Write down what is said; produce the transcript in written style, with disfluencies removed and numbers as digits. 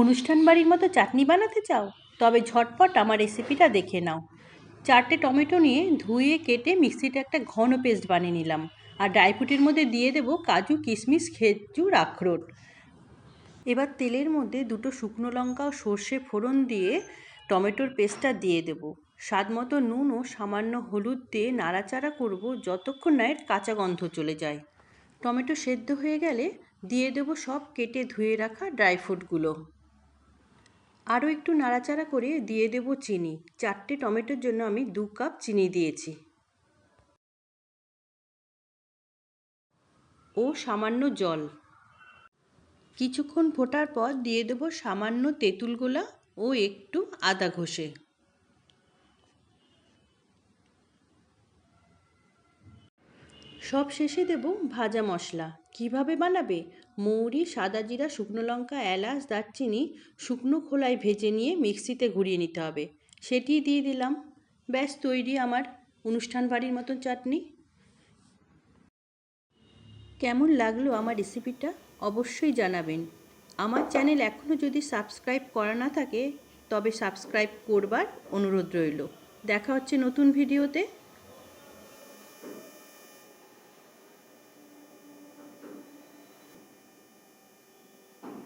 অনুষ্ঠান বাড়ির মতো চাটনি বানাতে চাও? তবে ঝটপট আমার রেসিপিটা দেখে নাও। 4টে টমেটো নিয়ে ধুয়ে কেটে মিক্সিতে একটা ঘন পেস্ট বানিয়ে নিলাম। আর ড্রাই ফ্রুটের মধ্যে দিয়ে দেবো কাজু, কিশমিশ, খেজুর, আখরোট। এবার তেলের মধ্যে 2টো শুকনো লঙ্কা ও সর্ষে ফোড়ন দিয়ে টমেটোর পেস্টটা দিয়ে দেবো। স্বাদ মতো নুন ও সামান্য হলুদ দিয়ে নাড়াচাড়া করব যতক্ষণ না এর কাঁচা গন্ধ চলে যায়। টমেটো সেদ্ধ হয়ে গেলে দিয়ে দেবো সব কেটে ধুয়ে রাখা ড্রাই ফ্রুটগুলো। আরও একটু নাড়াচাড়া করে দিয়ে দেব চিনি। 4টে টমেটোর জন্য আমি 2 কাপ চিনি দিয়েছি। ও সামান্য জল। কিছুক্ষণ ফোটার পর দিয়ে দেব সামান্য তেঁতুল গোলা ও একটু আদা ঘষে। সব শেষে দেব ভাজা মশলা। কিভাবে বানাবে? মৌরি, সাদা জিরা, শুকনো লঙ্কা, এলাচ, দারচিনি শুকনো খোলায় ভেজে নিয়ে মিক্সিতে ঘুরিয়ে নিতে হবে। সেটি দিয়ে দিলাম। ব্যাস তৈরি আমার অনুষ্ঠান বাড়ির মতো চাটনি। কেমন লাগলো আমার রেসিপিটা অবশ্যই জানাবেন। আমার চ্যানেল এখনও যদি সাবস্ক্রাইব করা না থাকে তবে সাবস্ক্রাইব করবার অনুরোধ রইল। দেখা হচ্ছে নতুন ভিডিওতে।